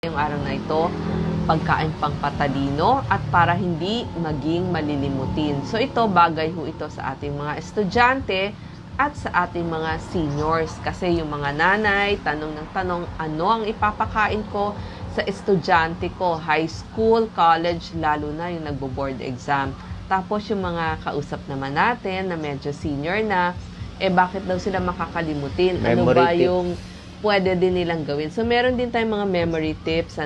Yung araw na ito, pagkain pang patalino at para hindi maging malilimutin. So ito, bagay ho ito sa ating mga estudyante at sa ating mga seniors. Kasi yung mga nanay, tanong ng tanong, ano ang ipapakain ko sa estudyante ko, high school, college, lalo na yung nagbo-board exam. Tapos yung mga kausap naman natin na medyo senior na, bakit daw sila makakalimutin? Ano ba yung pwede din nilang gawin? So, meron din tayong mga memory tips,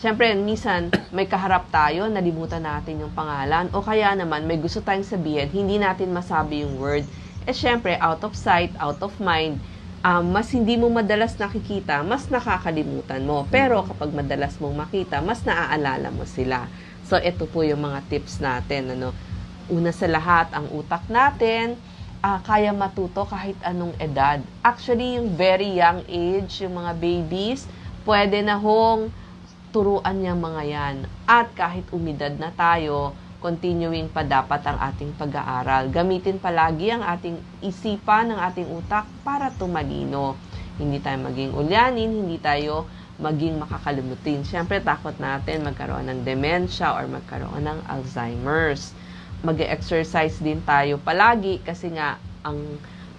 Siyempre, minsan, may kaharap tayo, nalimutan natin yung pangalan, o kaya naman, may gusto tayong sabihin, hindi natin masabi yung word. Siyempre, out of sight, out of mind, mas hindi mo madalas nakikita, mas nakakalimutan mo. Pero, kapag madalas mong makita, mas naaalala mo sila. So, ito po yung mga tips natin, Una sa lahat, ang utak natin, kaya matuto kahit anong edad. Actually, yung very young age, yung mga babies, pwede na hong turuan niya mga yan. At kahit umidad na tayo, continuing pa dapat ang ating pag-aaral. Gamitin palagi ang ating isipan, ng ating utak para tumalino. Hindi tayo maging ulyanin, hindi tayo maging makakalimutin. Siyempre, takot natin magkaroon ng dementia or magkaroon ng Alzheimer's. Mag-exercise din tayo palagi kasi nga,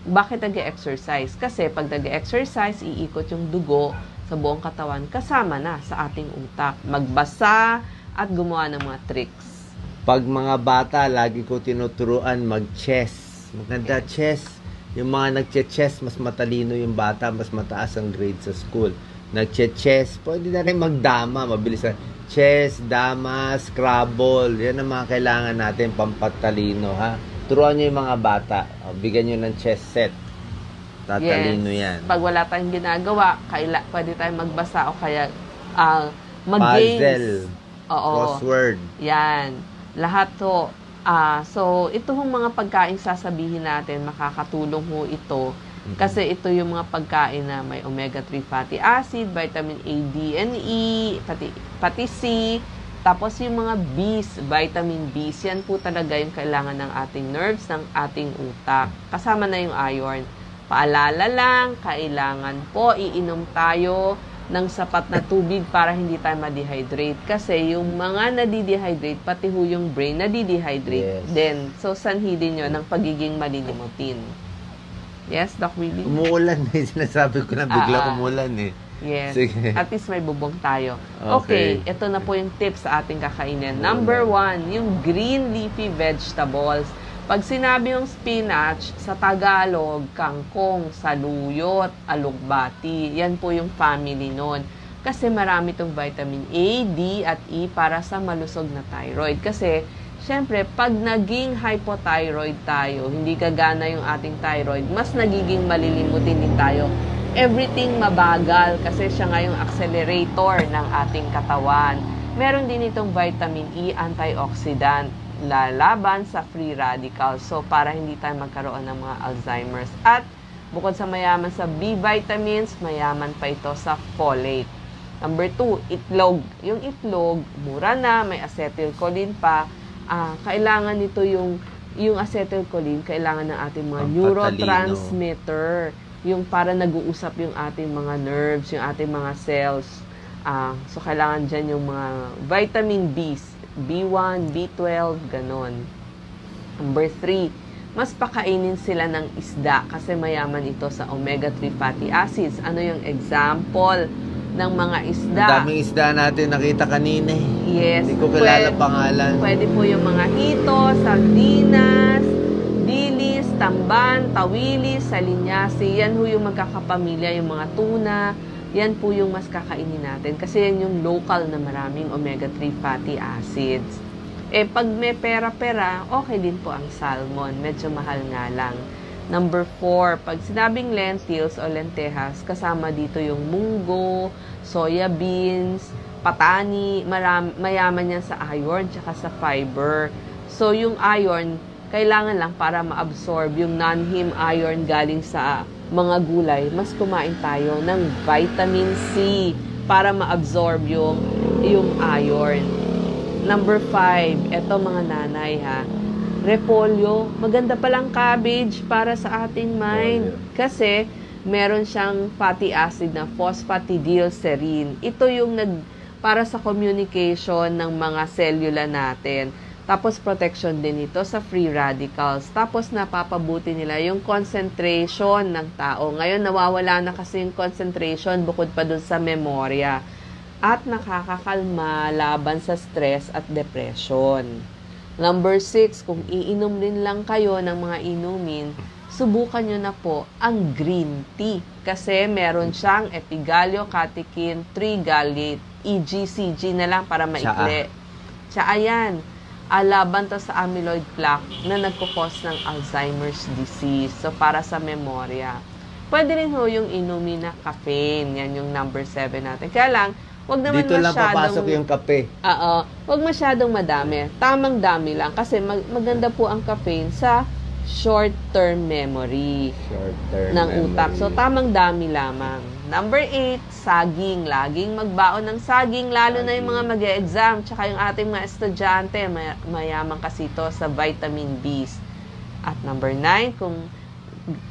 bakit nag-exercise? Kasi pag nag-exercise, iikot yung dugo sa buong katawan kasama na sa ating utak. Magbasa at gumawa ng mga tricks. Pag mga bata, lagi ko tinuturuan mag-chess. Maganda chess. Yung mga nag-chess, mas matalino yung bata, mas mataas ang grade sa school. Nag-chess, pwede na rin magdama, mabilis na. Chess, dama, Scrabble, yan ang mga kailangan natin pampatalino, ha? Turuan nyo yung mga bata, bigyan nyo ng chess set. Tatalino yan. Pag wala tayong ginagawa, pwede tayong magbasa o kaya mag-games. Puzzle, crossword. Yan. Lahat to. So, ito hong mga pagkain sasabihin natin, makakatulong ho ito. Kasi ito yung mga pagkain na may omega-3 fatty acid, vitamin A, D, and E, pati C. Tapos yung mga Bs, vitamin Bs, yan po talaga yung kailangan ng ating nerves, ng ating utak. Kasama na yung iron. Paalala lang, kailangan po iinom tayo ng sapat na tubig para hindi tayo ma-dehydrate. Kasi yung mga nadi-dehydrate, pati ho yung brain nadi-dehydrate din. So, sanhi din yun ng pagiging malilimutin. Yes, Doc Willie? Umuulan eh. Sinasabi ko na bigla umuulan eh. Yes. Sige. At least may bubong tayo. Okay. Ito na po yung tips sa ating kakainin. Number 1, yung green leafy vegetables. Pag sinabi yung spinach, sa Tagalog, kangkong, saluyot, alugbati. Yan po yung family nun. Kasi marami itong vitamin A, D, at E para sa malusog na thyroid. Kasi siyempre, pag naging hypothyroid tayo, hindi gagana yung ating thyroid, mas nagiging malilimutin din tayo. Everything mabagal kasi siya nga yung accelerator ng ating katawan. Meron din itong vitamin E, antioxidant, lalaban sa free radicals. So, para hindi tayo magkaroon ng mga Alzheimer's. At bukod sa mayaman sa B vitamins, mayaman pa ito sa folate. Number 2, itlog. Yung itlog, mura na, may acetylcholine pa. Kailangan nito yung acetylcholine, kailangan ng ating mga neurotransmitter, yung para nag-uusap yung ating mga nerves, yung ating mga cells. So, kailangan dyan yung mga vitamin Bs, B1, B12, ganon. Number 3, mas pakainin sila ng isda kasi mayaman ito sa omega-3 fatty acids. Ano yung example ng mga isda? Ang daming isda natin nakita kanina eh. Yes. Hindi ko kilala pangalan. Pwede po yung mga hito, sardinas, dilis, tamban, tawilis, salinyasi. Yan po yung magkakapamilya, yung mga tuna. Yan po yung mas kakainin natin. Kasi yan yung local na maraming omega-3 fatty acids. Pag may pera-pera, okay din po ang salmon. Medyo mahal nga lang. Number 4, pag sinabing lentils o lentejas, kasama dito yung munggo, soya beans, patani, mayaman yan sa iron tsaka sa fiber. So, yung iron, kailangan lang para ma-absorb yung non-heme iron galing sa mga gulay, mas kumain tayo ng vitamin C para ma-absorb yung iron. Number 5, eto mga nanay ha, repolyo, maganda palang cabbage para sa ating mind. Kasi, meron siyang fatty acid na phosphatidylserine. Ito yung para sa communication ng mga cellula natin. Tapos protection din ito sa free radicals. Tapos napapabuti nila yung concentration ng tao. Ngayon nawawala na kasi yung concentration bukod pa dun sa memorya. At nakakakalma laban sa stress at depression. Number 6, kung iinom din lang kayo ng mga inumin, subukan nyo na po ang green tea. Kasi meron siyang epigallio, catechin, trigallate, EGCG na lang para maikli. Tsaa yan. Laban to sa amyloid plaque na nagkukos ng Alzheimer's disease. So, para sa memorya. Pwede rin ho yung inumin na caffeine. Yan yung number 7 natin. Kaya lang, wag naman dito lang papasok yung kape. Wag masyadong madami. Tamang dami lang. Kasi maganda po ang caffeine sa short-term memory ng utak. So, tamang dami lamang. Number 8, saging. Laging magbaon ng saging, lalo na yung mga mag-e-exam, tsaka yung ating mga estudyante, mayaman kasi ito sa vitamin Bs. At number 9, kung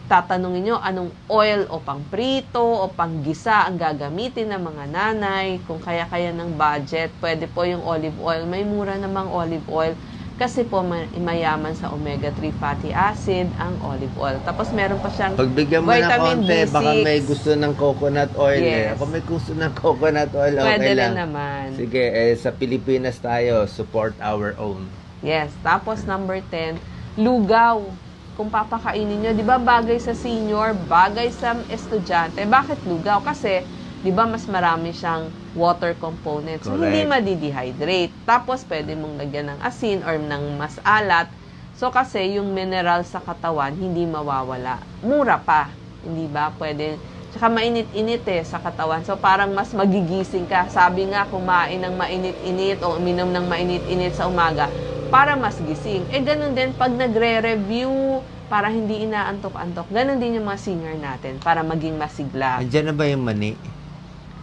tatanungin nyo anong oil o pangprito o panggisa ang gagamitin ng mga nanay, kung kaya-kaya ng budget, pwede po yung olive oil. May mura namang olive oil. Kasi po mayaman sa omega-3 fatty acid ang olive oil. Tapos meron pa siyang pagbigyan mo na vitamin konti, B6. baka may gusto ng coconut oil. Yes. Ako may gusto ng coconut oil, okay Pwede lang. rin naman. Sige, sa Pilipinas tayo, support our own. Yes. Tapos number 10, lugaw. Kung papakainin nyo, di ba bagay sa senior, bagay sa estudyante. Bakit lugaw? Kasi, di ba mas marami siyang water components. So, hindi madi-dehydrate. Tapos, pwede mong lagyan ng asin or ng mas alat. So, kasi yung mineral sa katawan, hindi mawawala. Mura pa. Hindi ba? Pwede. Tsaka mainit-init sa katawan. So, parang mas magigising ka. Sabi nga, kumain ng mainit-init o uminom ng mainit-init sa umaga para mas gising. Ganun din pag nagre-review para hindi inaantok-antok. Ganun din yung mga senior natin para maging masigla. Andiyan na ba yung mani?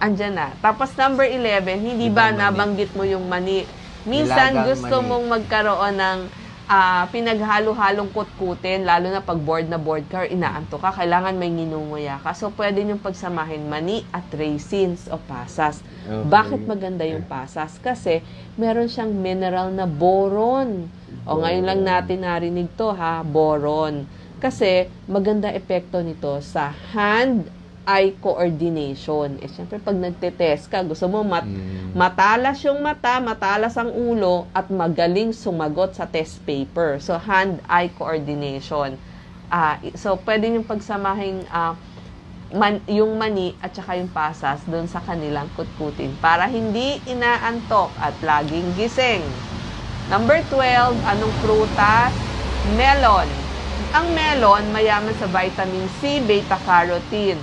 Andyan na. Tapos number 11, hindi ba nabanggit mo yung mani? Minsan Nilagang gusto mani. mong magkaroon ng pinaghalo-halong kutkutin, lalo na pag board na board ka or inaantok ka, kailangan may nginunguya ka. So, pwede niyong pagsamahin mani at raisins o pasas. Okay. Bakit maganda yung pasas? Kasi meron siyang mineral na boron. O ngayon lang natin narinig to boron. Kasi maganda epekto nito sa hand-eye coordination. Siyempre, pag nagtetest ka, gusto mo matalas yung mata, matalas ang ulo, at magaling sumagot sa test paper. So, hand-eye coordination. So, pwede yung pagsamahin yung mani at saka yung pasas doon sa kanilang kutkutin para hindi inaantok at laging gising. Number 12, anong prutas? Melon. Ang melon, mayaman sa vitamin C, beta-carotene.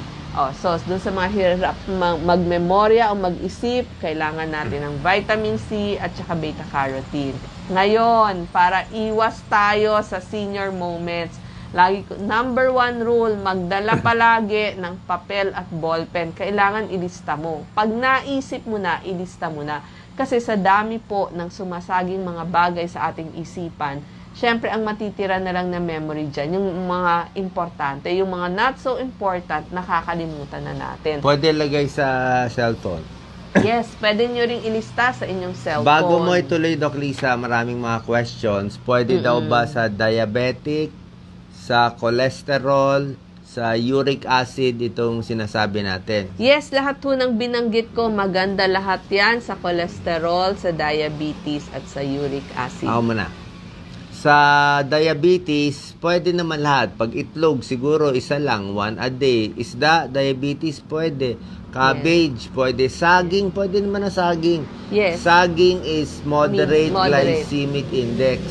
So, doon sa mga hirap magmemorya o mag-isip, kailangan natin ng vitamin C at saka beta-carotene. Ngayon, para iwas tayo sa senior moments, number 1 rule, magdala palagi ng papel at ballpen. Kailangan ilista mo. Pag naisip mo na, ilista mo na. Kasi sa dami po ng sumasaging mga bagay sa ating isipan, syempre, ang matitira na lang na memory dyan, yung mga importante, yung mga not so important, nakakalimutan na natin. Pwede lagay sa cellphone. Yes, pwede nyo ring ilista sa inyong cellphone. Bago mo ituloy, Doc Lisa, maraming mga questions. Pwede daw ba sa diabetic, sa cholesterol, sa uric acid itong sinasabi natin? Yes, lahat po ng binanggit ko, maganda lahat yan sa cholesterol, sa diabetes, at sa uric acid. Ako muna. Sa diabetes, pwede naman lahat. Pag itlog, siguro isa lang, 1 a day. Isda, diabetes, pwede. Cabbage, pwede. Saging, pwede naman na saging. Yes. Saging is moderate Moderate. glycemic index.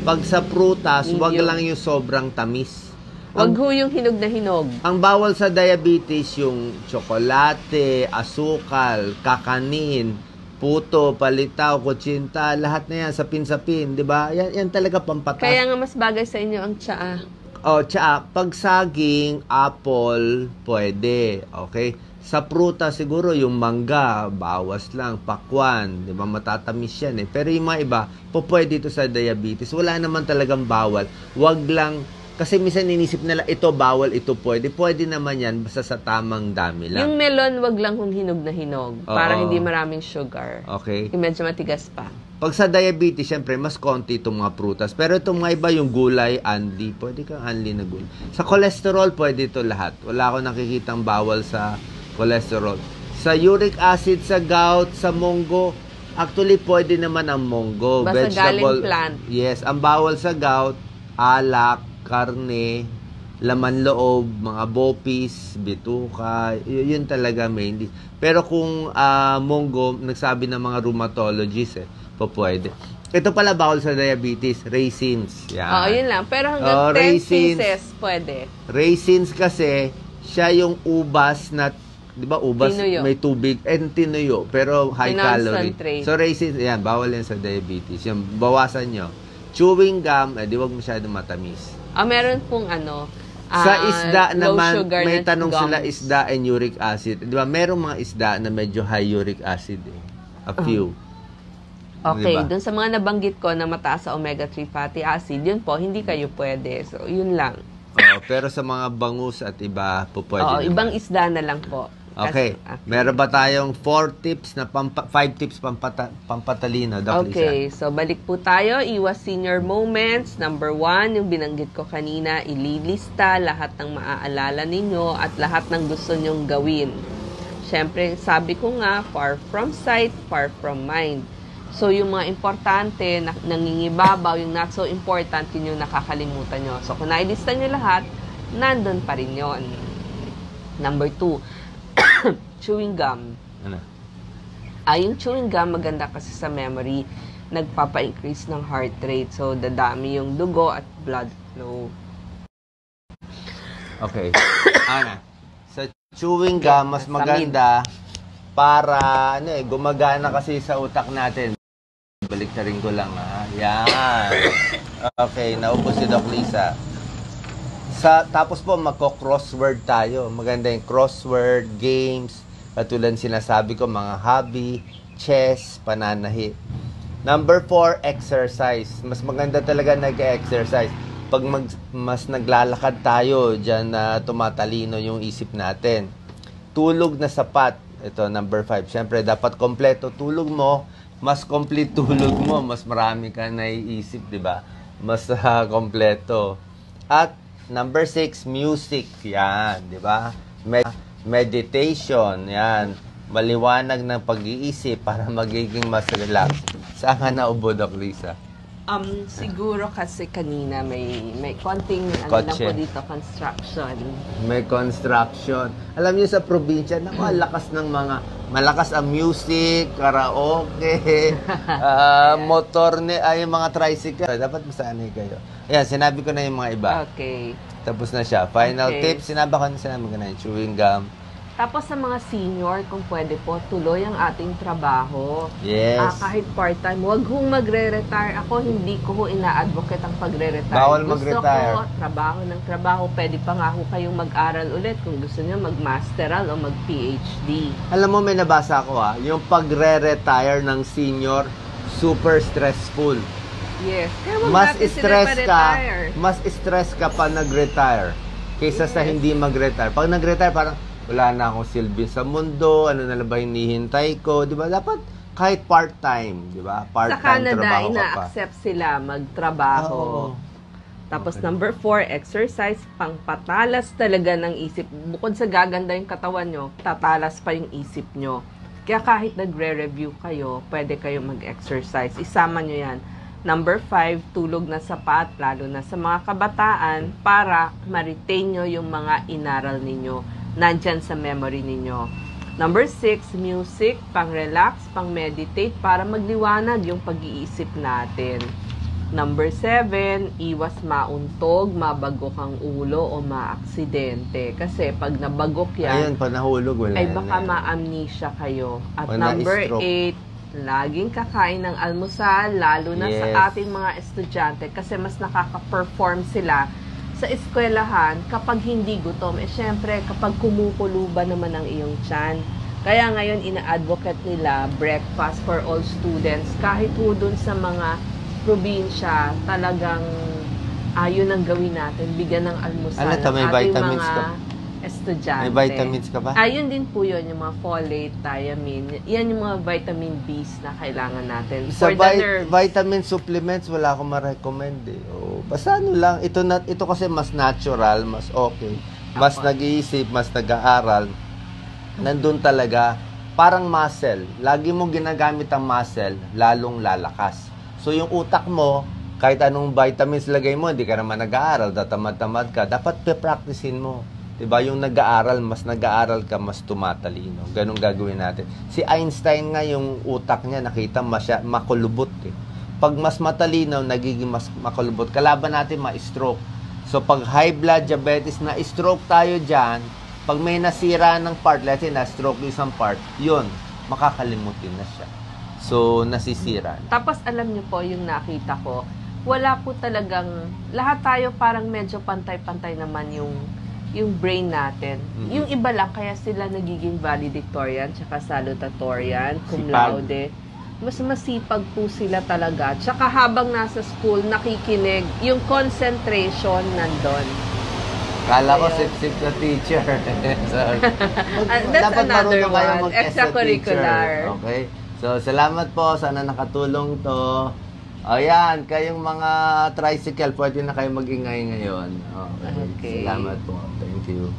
Pag sa prutas, wag Medium. lang yung sobrang tamis. Wag ho yung hinog na hinog. Ang bawal sa diabetes, yung tsokolate, asukal, kakanin, puto, palitaw, kutsinta, lahat na yan, sapin-sapin, di ba? Yan talaga pampatas. Kaya nga mas bagay sa inyo ang tsaa. Tsaa, pag saging, apple, pwede. Okay? Sa pruta, siguro yung mangga, bawas lang, pakwan, di ba? Matatamis yan eh. Pero yung mga iba, pwede ito sa diabetes. Wala naman talagang bawal. Wag lang Kasi minsan inisip nila, ito bawal, ito pwede. Pwede naman yan, basta sa tamang dami lang. Yung melon, wag lang kung hinog na hinog. Para Oo. hindi maraming sugar. Okay? Yung medyo matigas pa. Pag sa diabetes, syempre, mas konti itong mga prutas. Pero itong mga iba, yung gulay, anli, pwede kang anli na gulay. Sa cholesterol, pwede ito lahat. Wala akong nakikitang bawal sa cholesterol. Sa uric acid, sa gout, sa munggo, actually, pwede naman ang munggo. Basta galing plant. Yes, ang bawal sa gout, alak, karne, laman loob, mga bopis, bituka, yun talaga mainly. Pero kung munggo, nagsabi ng mga rheumatologists, pwede. Ito pala bawal sa diabetes, raisins. Yan. Oo, yun lang. Pero hanggang 10 raisins. pieces, pwede. Raisins kasi, siya yung ubas na, di ba ubas, Tinuyo. may tubig, and tinuyo, pero high calorie. Concentrate. So raisins, yan, bawal yan sa diabetes. Yung bawasan nyo. Chewing gum, di wag masyadong matamis. Meron pong ano, Sa isda low naman, sugar may na tanong sila gums. isda and uric acid. Di ba, merong mga isda na medyo high uric acid eh. A few. Okay, Diba? dun sa mga nabanggit ko na mataas sa omega-3 fatty acid, yun po, hindi kayo pwede. So, yun lang. Pero sa mga bangus at iba, pwede Oo, naman. ibang isda na lang po. Okay. Meron ba tayong 4 tips na 5 tips pampatalino, Doc Lisa? Okay, so balik po tayo. Iwas senior moments. Number 1, yung binanggit ko kanina, ililista lahat ng maaalala ninyo at lahat ng gusto nyong gawin. Siyempre, sabi ko nga, far from sight, far from mind. So, yung mga importante, nangingibabaw, yung not so important, yun yung nakakalimutan nyo. So, kung nailista nyo lahat, nandun pa rin yun. Number 2, chewing gum. Ano? Yung chewing gum, maganda kasi sa memory, nagpapa-increase ng heart rate. So, dadami yung dugo at blood flow. Okay. Ana, sa chewing gum, mas maganda para, gumagana kasi sa utak natin. Balik na rin ko lang, ha? Yan. Okay, naubos si Doc Lisa. Tapos po, magko-crossword tayo. Maganda yung crossword, games, katulad sinasabi ko, mga hobby, chess, pananahi. Number 4, exercise. Mas maganda talaga nag-exercise. Pag mas naglalakad tayo, dyan na tumatalino yung isip natin. Tulog na sapat. Ito, number 5. Siyempre, dapat kompleto tulog mo. Mas complete tulog mo, mas marami ka naiisip, di ba? Mas kompleto. At number 6, music. Yan, di ba? Meditation. Yan. Maliwanag ng pag-iisip para magiging mas relax. Saan ka naubo, Doc Lisa? Siguro kasi kanina may konting lang Kotse. po dito, construction. May construction. Alam niyo sa probinsya, malakas ng malakas ang music, karaoke, motor, yung mga tricycle. Dapat masanay kayo. Ayan, sinabi ko na yung mga iba. Okay. Tapos na siya. Final Okay. tip, sinabi ko na yung chewing gum. Tapos sa mga senior, kung pwede po, tuloy ang ating trabaho. Yes. Kahit part-time, huwag hong magre-retire. Ako, hindi ko ho ina-advocate ang pagre-retire. Bawal Gusto mag-retire. ko, trabaho ng trabaho. Pwede pa nga ho kayong mag-aral ulit kung gusto nyo mag-masteral o mag-PhD. Alam mo, may nabasa ko yung pagre-retire ng senior, super stressful. Yes. Kaya huwag Mas natin sila stress pa-retire. mas stress ka pa nag-retire kaysa sa hindi mag-retire. Pag nag-retire, parang wala na akong silbi sa mundo, ano na lang ba hinihintay ko, di ba? Dapat kahit part-time, di ba? Sa Part-time Canada, trabaho ka pa. ina-accept sila magtrabaho. Oo. Tapos Okay. number 4, exercise, pangpatalas talaga ng isip. Bukod sa gaganda yung katawan nyo, tatalas pa yung isip nyo. Kaya kahit nagre-review kayo, pwede kayo mag-exercise. Isama nyo yan. Number 5, tulog na sapat, lalo na sa mga kabataan, para ma-retain nyo yung mga inaral ninyo. Nandyan sa memory ninyo. Number 6, music, pang-relax, pang-meditate, para magliwanag yung pag-iisip natin. Number 7, iwas mauntog, mabagok ang ulo o maaksidente. Kasi pag nabagok yan, Ayun, pag nahulog, wala ay baka na. ma-amnesia kayo. At O number na-stroke. 8, laging kakain ng almusal, lalo na Yes. sa ating mga estudyante, kasi mas nakaka-perform sila sa eskwelahan kapag hindi gutom. Syempre, kapag kumukulo ba naman ang iyong tiyan. Kaya ngayon, ina-advocate nila breakfast for all students. Kahit po dun sa mga probinsya, talagang Yun ang gawin natin, bigyan ng almusal Ano to, may ang ating vitamins mga ka? estudyante. May vitamins ka ba? Yun din po yun, yung mga folate, thiamine. Yan yung mga vitamin B's na kailangan natin. Sa For the nerves. vitamin supplements, wala akong ma-recommend eh. Basta ano lang, ito kasi mas natural, mas okay. Mas nag-iisip, mas nag-aaral. Nandun talaga, parang muscle. Lagi mo ginagamit ang muscle, lalong lalakas. So yung utak mo, kahit anong vitamins lagay mo, hindi ka naman nag-aaral, tatamad-tamad ka, dapat pe-practicein mo. Diba? Yung nag-aaral, mas nag-aaral ka, mas tumatalino. Ganun gagawin natin. Si Einstein nga, yung utak niya, nakita makulubot eh. Pag mas matalino, nagiging mas makulubot. Kalaban natin, ma-stroke. So, pag high blood diabetes, na-stroke tayo dyan, pag may nasira ng part, let's say, na-stroke yung isang part, yun, makakalimutin na siya. So, nasisira. Tapos, alam niyo po, yung nakita ko, wala po talagang, lahat tayo parang medyo pantay-pantay naman yung brain natin. Mm-hmm. Yung iba lang, kaya sila nagiging valedictorian, tsaka salutatorian, cum Sipag. laude. Mas masipag po sila talaga. Tsaka habang nasa school, nakikinig, yung concentration nandun. Kala ko Ayun. sip-sip na teacher. Sorry. That's Dapat another marunong kayo one. mag-test sa Extracurricular. teacher. Okay? So, salamat po. Sana nakatulong to. Ayan, kayong mga tricycle, pwede na kayo mag-ingay ngayon. Okay. Okay. Salamat po. Thank you.